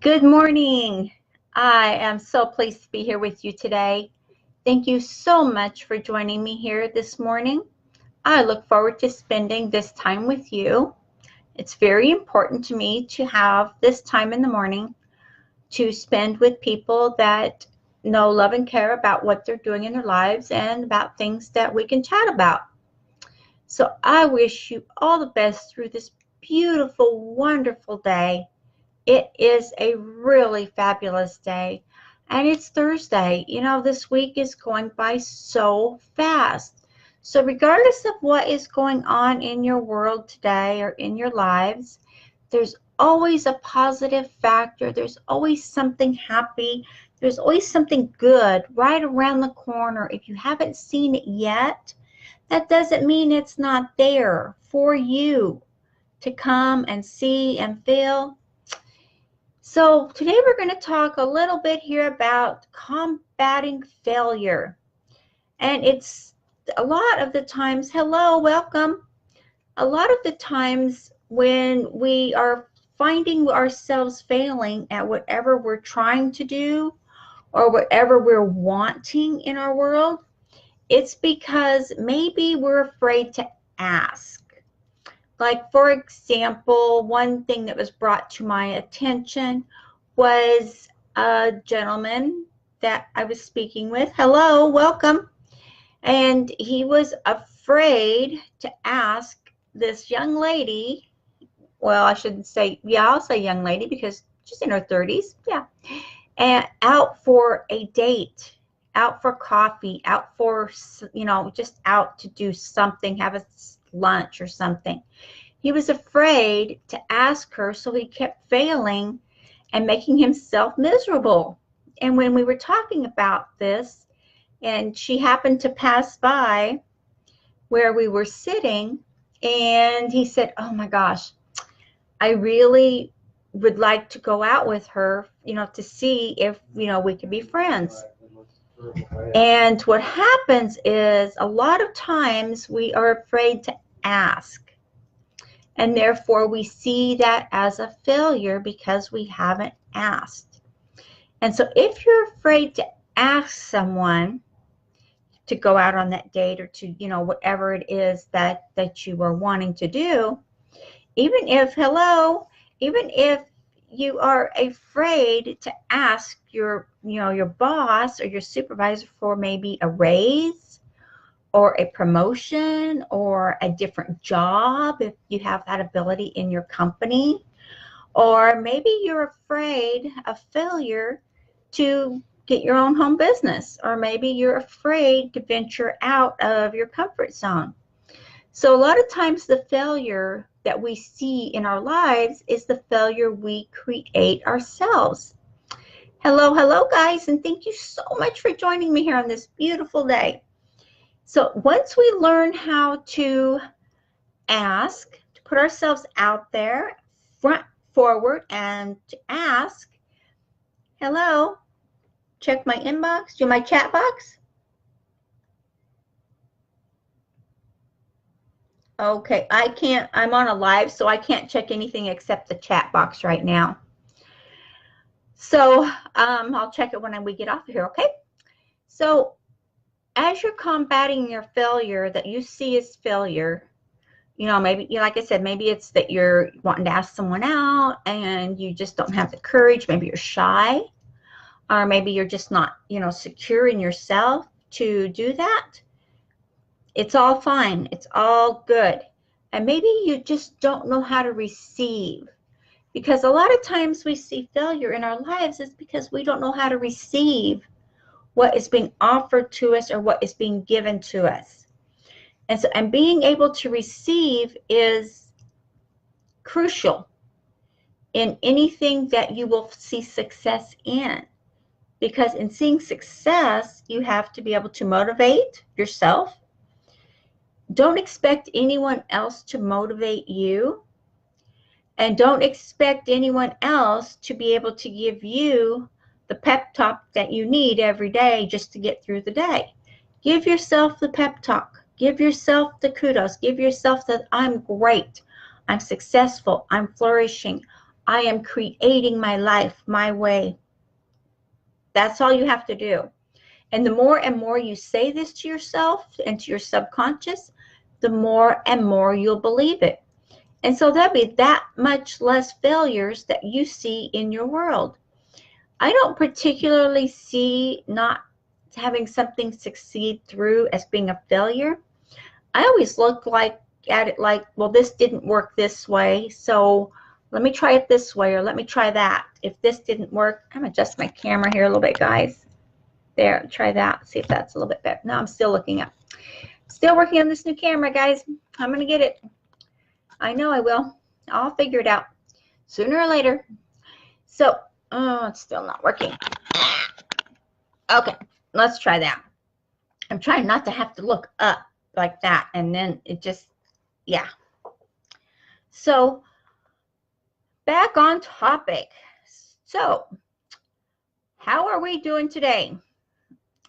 Good morning. I am so pleased to be here with you today. Thank you so much for joining me here this morning. I look forward to spending this time with you. It's very important to me to have this time in the morning to spend with people that know, love, and care about what they're doing in their lives and about things that we can chat about. So I wish you all the best through this beautiful, wonderful day. It is a really fabulous day, and it's Thursday. You know, this week is going by so fast. So regardless of what is going on in your world today or in your lives, there's always a positive factor. There's always something happy. There's always something good right around the corner. If you haven't seen it yet, that doesn't mean it's not there for you to come and see and feel. So today we're going to talk a little bit here about combating failure. And it's a lot of the times, hello, welcome. A lot of the times when we are finding ourselves failing at whatever we're trying to do or whatever we're wanting in our world, it's because maybe we're afraid to ask. Like, for example, one thing that was brought to my attention was a gentleman that I was speaking with. Hello, welcome. And he was afraid to ask this young lady, well, I shouldn't say, yeah, I'll say young lady because she's in her 30s, yeah, and out for a date, out for coffee, out for, just out to do something, have a lunch or something. He was afraid to ask her, so he kept failing and making himself miserable. And when we were talking about this, and she happened to pass by where we were sitting, and he said, oh my gosh, I really would like to go out with her, to see if, we could be friends. And what happens is a lot of times we are afraid to ask. And therefore we see that as a failure because we haven't asked. And so if you're afraid to ask someone to go out on that date or to, whatever it is that you are wanting to do, even if you are afraid to ask your boss or your supervisor for maybe a raise or a promotion or a different job, if you have that ability in your company, or maybe you're afraid of failure to get your own home business, or maybe you're afraid to venture out of your comfort zone. So a lot of times the failure that we see in our lives is the failure we create ourselves. Hello guys, and thank you so much for joining me here on this beautiful day. So once we learn how to ask, to put ourselves out there, front forward, and to ask, hello, check my inbox, do my chat box. Okay, I can't, I'm on a live, so I can't check anything except the chat box right now. So I'll check it when we get off of here, okay? So as you're combating your failure that you see as failure, maybe, like I said, maybe it's that you're wanting to ask someone out and you just don't have the courage. Maybe you're shy, or maybe you're just not, secure in yourself to do that. It's all fine. It's all good. And maybe you just don't know how to receive, because a lot of times we see failure in our lives is because we don't know how to receive what is being offered to us or what is being given to us. And being able to receive is crucial in anything that you will see success in. Because in seeing success, you have to be able to motivate yourself. Don't expect anyone else to motivate you. And don't expect anyone else to be able to give you the pep talk that you need every day just to get through the day. Give yourself the pep talk. Give yourself the kudos. Give yourself that I'm great. I'm successful. I'm flourishing. I am creating my life my way. That's all you have to do. And the more and more you say this to yourself and to your subconscious, the more and more you'll believe it. And so there'll be that much less failures that you see in your world. I don't particularly see not having something succeed through as being a failure. I always look at it like, well, this didn't work this way, so let me try it this way, or let me try that. If this didn't work, I'm gonna adjust my camera here a little bit, guys. There, try that. See if that's a little bit better. No, I'm still looking up. Still working on this new camera, guys. I'm gonna get it. I know I will. I'll figure it out sooner or later. So, it's still not working. Okay, let's try that. I'm trying not to have to look up like that, and then it just, yeah. So, back on topic. So, how are we doing today?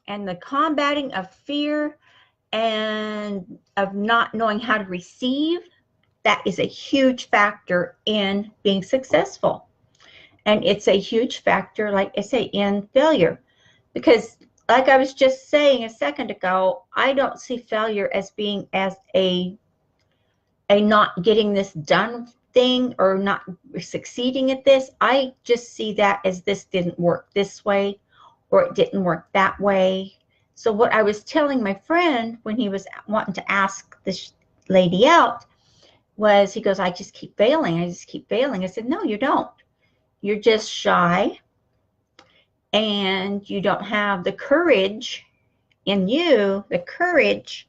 And the combating of fear and of not knowing how to receive, that is a huge factor in being successful. And it's a huge factor, like I say, in failure. Because like I was just saying a second ago, I don't see failure as being as a not getting this done thing or not succeeding at this. I just see that as this didn't work this way or it didn't work that way. So what I was telling my friend when he was wanting to ask this lady out was, he goes, I just keep failing. I just keep failing. I said, no, you don't. You're just shy and you don't have the courage in you, the courage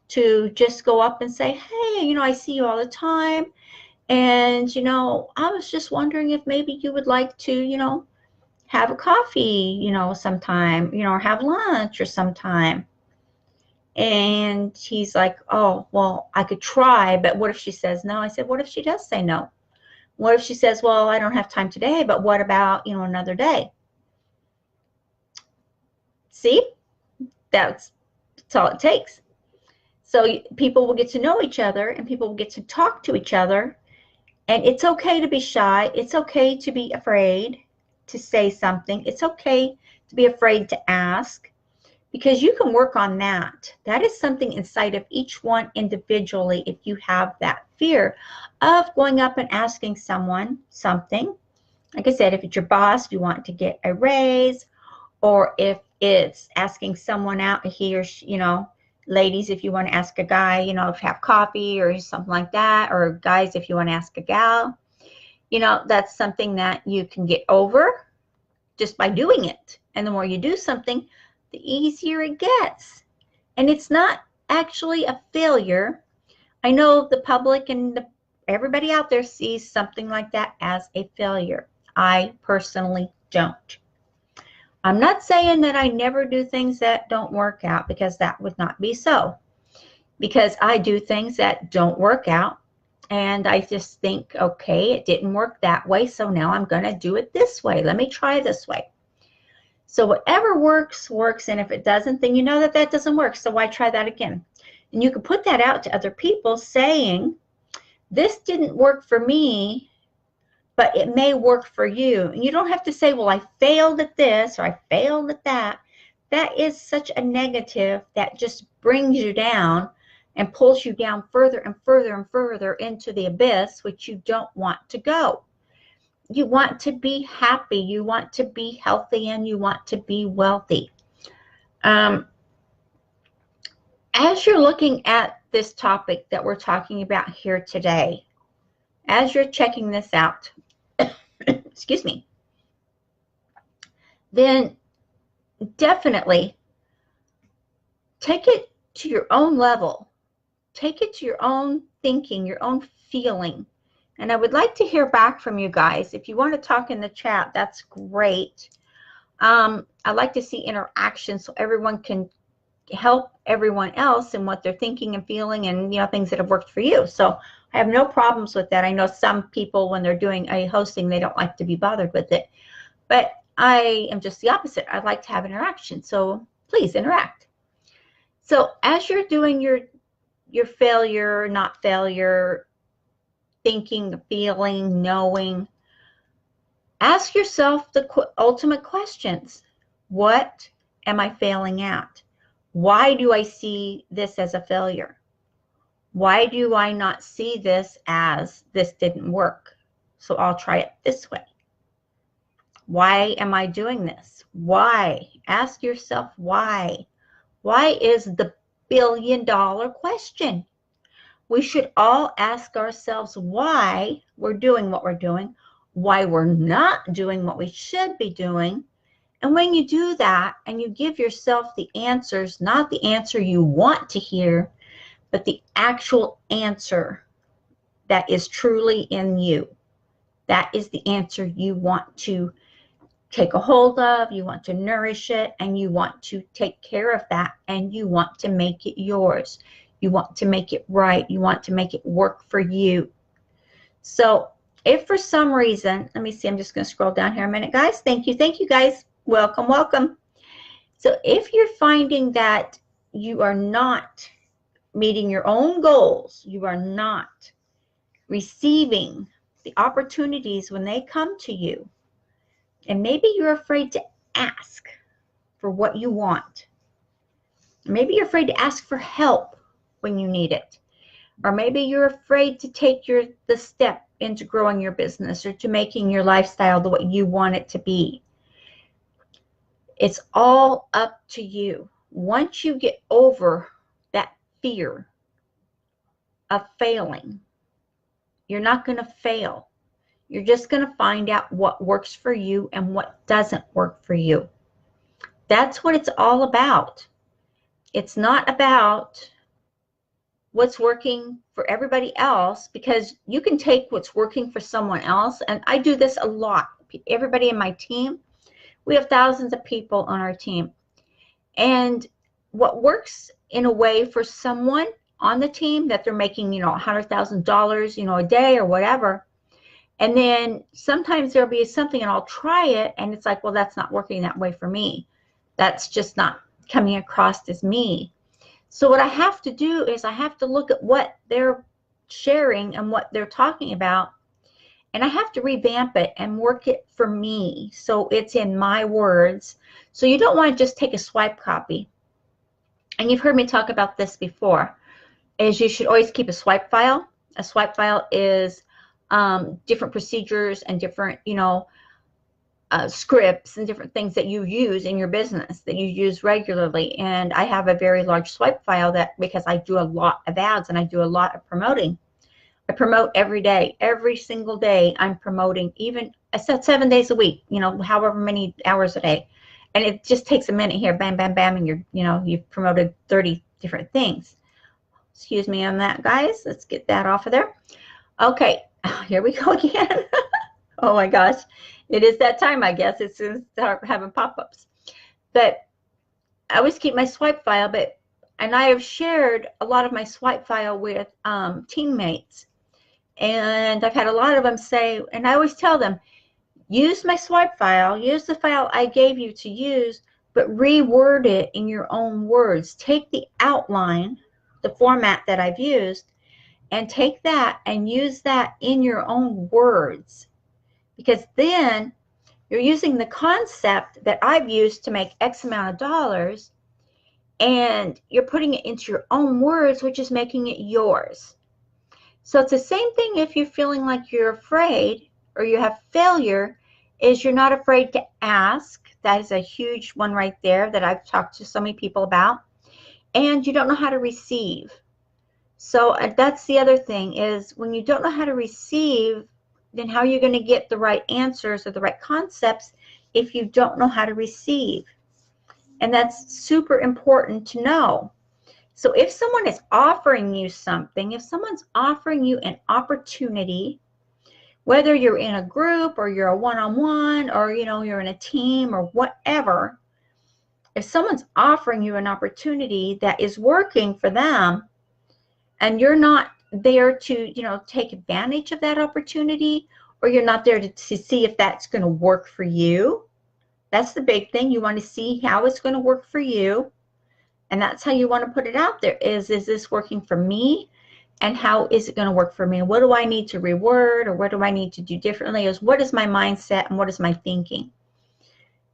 to just go up and say, hey, I see you all the time. And, I was just wondering if maybe you would like to, have a coffee, sometime, or have lunch or sometime. And he's like, oh, well, I could try, but what if she says no? I said, what if she does say no? What if she says, well, I don't have time today, but what about, another day? See, that's all it takes. So people will get to know each other and people will get to talk to each other. And it's okay to be shy. It's okay to be afraid to say something. It's okay to be afraid to ask, because you can work on that. That is something inside of each one individually. If you have that fear of going up and asking someone something, like I said, if it's your boss, if you want to get a raise, or if it's asking someone out, he or she, ladies, if you want to ask a guy, to have coffee or something like that, or guys, if you want to ask a gal, that's something that you can get over just by doing it. And the more you do something, the easier it gets. And it's not actually a failure. I know the public and everybody out there sees something like that as a failure. I personally don't. I'm not saying that I never do things that don't work out, because that would not be so. Because I do things that don't work out, and I just think, okay, it didn't work that way, so now I'm going to do it this way. Let me try this way. So whatever works, works, and if it doesn't, then you know that that doesn't work, so why try that again? And you can put that out to other people saying, this didn't work for me, but it may work for you. And you don't have to say, well, I failed at this or I failed at that. That is such a negative that just brings you down and pulls you down further and further and further into the abyss, which you don't want to go. You want to be happy, you want to be healthy, and you want to be wealthy. As you're looking at this topic that we're talking about here today, as you're checking this out, excuse me, then definitely take it to your own level. Take it to your own thinking, your own feeling. And I would like to hear back from you guys. If you want to talk in the chat, that's great. I like to see interaction so everyone can help everyone else in what they're thinking and feeling, and things that have worked for you. So I have no problems with that. I know some people, when they're doing a hosting, they don't like to be bothered with it, but I am just the opposite. I like to have interaction, so please interact. So as you're doing your failure, not failure, thinking, feeling, knowing, Ask yourself the ultimate questions. What am I failing at? Why do I see this as a failure? Why do I not see this as this didn't work? So I'll try it this way. Why am I doing this? Why? Ask yourself why. Why is the billion-dollar question. We should all ask ourselves why we're doing what we're doing, why we're not doing what we should be doing. And when you do that and you give yourself the answers, not the answer you want to hear, but the actual answer that is truly in you, that is the answer you want to take a hold of, you want to nourish it, and you want to take care of that, and you want to make it yours. You want to make it right. You want to make it work for you. So if for some reason, let me see, I'm just going to scroll down here a minute, guys. Thank you. Thank you, guys. Welcome, welcome. So if you're finding that you are not meeting your own goals, you are not receiving the opportunities when they come to you, and maybe you're afraid to ask for what you want. Maybe you're afraid to ask for help when you need it. Or maybe you're afraid to take the step into growing your business or to making your lifestyle the way you want it to be. It's all up to you. Once you get over that fear of failing, you're not going to fail. You're just going to find out what works for you and what doesn't work for you. That's what it's all about. It's not about what's working for everybody else, because you can take what's working for someone else. And I do this a lot. Everybody in my team, we have thousands of people on our team. And what works in a way for someone on the team that they're making, $100,000, a day or whatever. And then sometimes there'll be something and I'll try it and it's like, well, that's not working that way for me. That's just not coming across as me. So what I have to do is I have to look at what they're sharing and what they're talking about, and I have to revamp it and work it for me so it's in my words. So you don't want to just take a swipe copy. And you've heard me talk about this before, is you should always keep a swipe file. A swipe file is different procedures and different, scripts and different things that you use in your business that you use regularly. And I have a very large swipe file because I do a lot of ads and I do a lot of promoting. I promote every day, every single day. I'm promoting, even I said 7 days a week, however many hours a day. And it just takes a minute here, bam, bam, bam, and you've promoted 30 different things. Excuse me on that, guys. Let's get that off of there. Okay, here we go again. Oh my gosh. It is that time, I guess. It's going to start having pop-ups. But I always keep my swipe file, and I have shared a lot of my swipe file with teammates. And I've had a lot of them say, and I always tell them, use my swipe file, use the file I gave you to use, but reword it in your own words. Take the outline, the format that I've used, and take that and use that in your own words. Because then you're using the concept that I've used to make X amount of dollars, and you're putting it into your own words, which is making it yours. So it's the same thing if you're feeling like you're afraid or you have failure, is you're not afraid to ask. That is a huge one right there that I've talked to so many people about. And you don't know how to receive. So that's the other thing, is when you don't know how to receive, then how are you going to get the right answers or the right concepts if you don't know how to receive? And that's super important to know. So if someone is offering you something, if someone's offering you an opportunity, whether you're in a group or you're a one-on-one or you're in a team or whatever, if someone's offering you an opportunity that is working for them and you're not there to take advantage of that opportunity, or you're not there to see if that's going to work for you, that's the big thing. You want to see how it's going to work for you, and that's how you want to put it out there. Is this working for me? and how is it going to work for me? What do I need to reword, or what do I need to do differently? Is what is my mindset and what is my thinking?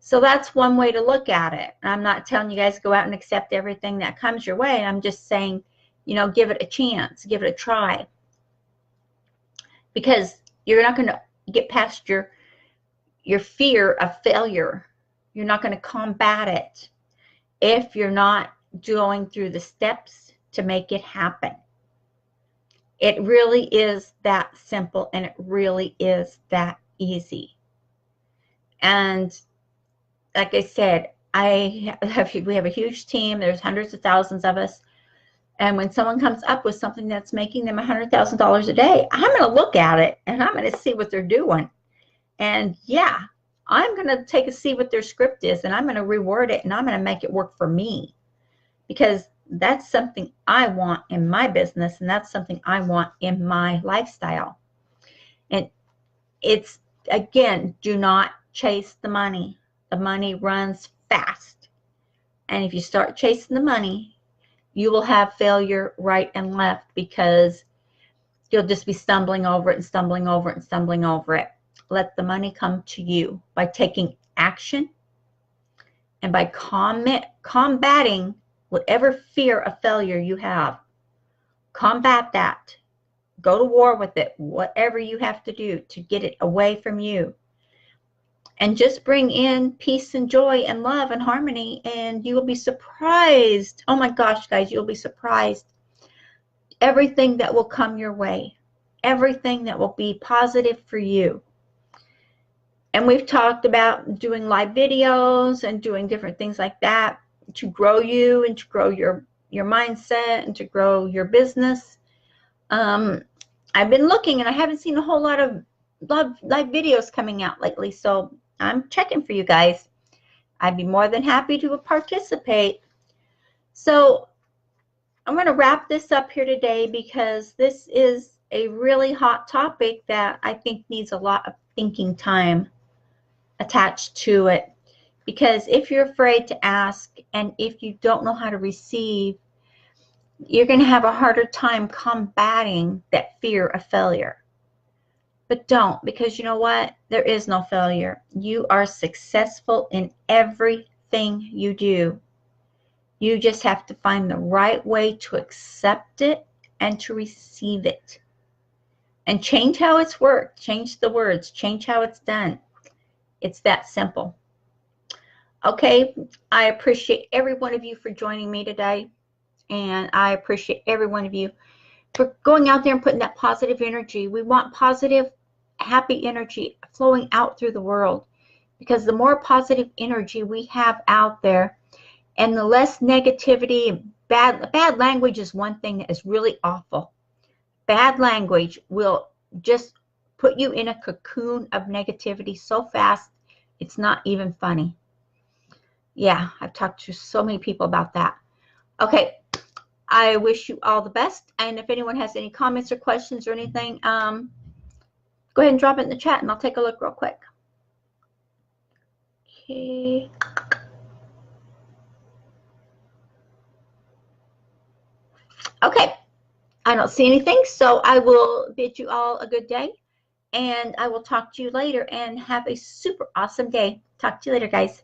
So that's one way to look at it. I'm not telling you guys go out and accept everything that comes your way. I'm just saying, you know, give it a chance, give it a try, because you're not going to get past your fear of failure. You're not going to combat it if you're not going through the steps to make it happen. It really is that simple, and it really is that easy. And like I said, we have a huge team. There's hundreds of thousands of us. And when someone comes up with something that's making them $100,000 a day, I'm going to look at it and I'm going to see what they're doing. And yeah, I'm going to take a see what their script is, and I'm going to reword it, and I'm going to make it work for me, because that's something I want in my business, and that's something I want in my lifestyle. And it's, again, do not chase the money. The money runs fast. And if you start chasing the money, you will have failure right and left, because you'll just be stumbling over it and stumbling over it and stumbling over it. Let the money come to you by taking action and by combating whatever fear of failure you have. Combat that. Go to war with it, whatever you have to do to get it away from you. And just bring in peace and joy and love and harmony, and you will be surprised. Oh my gosh, guys, you'll be surprised. Everything that will come your way, everything that will be positive for you. And we've talked about doing live videos and doing different things like that to grow you and to grow your mindset and to grow your business. I've been looking, and I haven't seen a whole lot of live videos coming out lately, so I'm checking for you guys. I'd be more than happy to participate. So I'm going to wrap this up here today, because this is a really hot topic that I think needs a lot of thinking time attached to it. Because if you're afraid to ask, and if you don't know how to receive, you're going to have a harder time combating that fear of failure. But don't, because you know what? There is no failure. You are successful in everything you do. You just have to find the right way to accept it and to receive it. And change how it's worked. Change the words. Change how it's done. It's that simple. Okay, I appreciate every one of you for joining me today. And I appreciate every one of you for going out there and putting that positive energy. We want positive, happy energy flowing out through the world, because the more positive energy we have out there, and the less negativity, bad language is one thing that is really awful. Bad language will just put you in a cocoon of negativity so fast, it's not even funny. Yeah, I've talked to so many people about that. Okay, I wish you all the best. And if anyone has any comments or questions or anything, go ahead and drop it in the chat, and I'll take a look real quick. Okay. Okay, I don't see anything, so I will bid you all a good day, and I will talk to you later, and have a super awesome day. Talk to you later, guys.